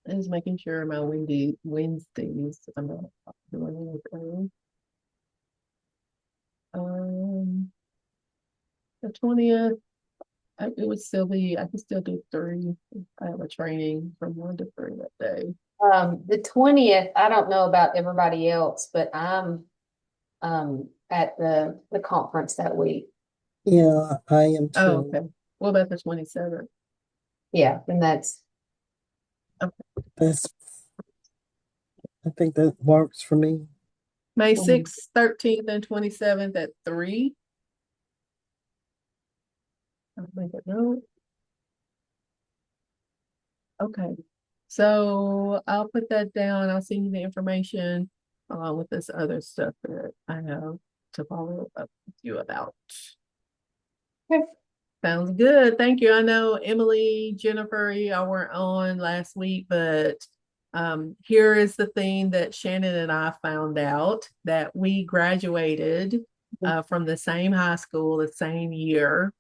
[SPEAKER 1] I was making sure my Wednesdays I'm not doing anything. The 20th, it would still be, I can still do 3. I have a training from 1 to 3 that day.
[SPEAKER 4] The 20th, I don't know about everybody else, but I'm at the conference that week.
[SPEAKER 5] Yeah, I am
[SPEAKER 1] Oh,
[SPEAKER 5] too.
[SPEAKER 1] okay. What about the 27th?
[SPEAKER 4] Yeah, and that's
[SPEAKER 5] I think that works for me.
[SPEAKER 1] May
[SPEAKER 4] Mhm.
[SPEAKER 1] 6th, 13th, and 27th at 3. I'll make a note. Okay. So I'll put that down. I'll send you the information along with this other stuff that I have to follow up with you about.
[SPEAKER 4] Okay.
[SPEAKER 1] Sounds good. Thank you. I know Emily, Jennifer, y'all weren't on last week, but here is the thing that Shannon and I found out, that we graduated from the same high school the same year.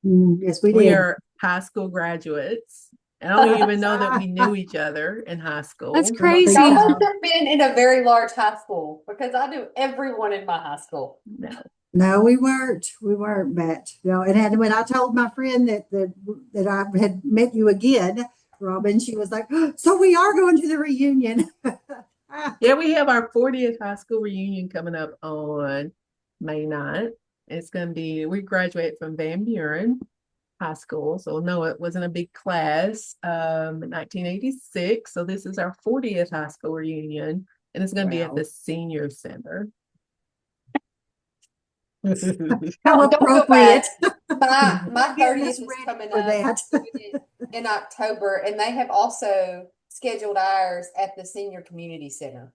[SPEAKER 3] Yes, we
[SPEAKER 1] We
[SPEAKER 3] did.
[SPEAKER 1] are high school graduates. And I don't even know that we knew each other in high school.
[SPEAKER 6] That's
[SPEAKER 3] I don't
[SPEAKER 6] crazy.
[SPEAKER 3] think
[SPEAKER 4] Y'all
[SPEAKER 3] so.
[SPEAKER 4] must have been in a very large high school, because I knew everyone in my high school.
[SPEAKER 1] No.
[SPEAKER 3] No, we weren't. We weren't, but when I told my friend that I had met you again, Robin, she was like, "So we are going to the reunion."
[SPEAKER 1] Yeah, we have our 40th high school reunion coming up on May 9th. It's going to be, we graduate from Van Buren High School. So no, it wasn't a big class in 1986. So this is our 40th high school reunion, and it's going to be at
[SPEAKER 3] Wow.
[SPEAKER 1] the Senior Center.
[SPEAKER 3] How
[SPEAKER 4] Don't feel
[SPEAKER 3] appropriate.
[SPEAKER 4] bad. My
[SPEAKER 3] Getting
[SPEAKER 4] 30th
[SPEAKER 3] us
[SPEAKER 4] is
[SPEAKER 3] ready
[SPEAKER 4] coming
[SPEAKER 3] for
[SPEAKER 4] up
[SPEAKER 3] that.
[SPEAKER 4] in October, and they have also scheduled ours at the Senior Community Center.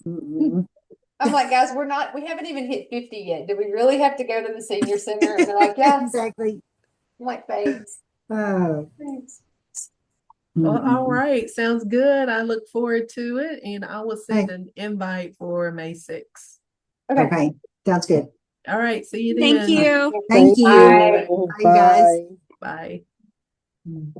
[SPEAKER 3] Mm-mm.
[SPEAKER 4] I'm like, guys, we haven't even hit 50 yet. Do we really have to go to the Senior Center? And they're like, yeah.
[SPEAKER 3] Exactly.
[SPEAKER 4] I'm like, thanks.
[SPEAKER 3] Oh.
[SPEAKER 4] Thanks.
[SPEAKER 1] Well, all
[SPEAKER 3] Mm-mm.
[SPEAKER 1] right. Sounds good. I look forward to it, and I will send
[SPEAKER 3] Hey.
[SPEAKER 1] an invite for May 6th.
[SPEAKER 3] Okay, sounds good.
[SPEAKER 1] All right. See you
[SPEAKER 6] Thank
[SPEAKER 1] then.
[SPEAKER 6] you.
[SPEAKER 3] Thank you.
[SPEAKER 4] Bye.
[SPEAKER 3] Bye, you guys.
[SPEAKER 1] Bye.
[SPEAKER 3] Mm.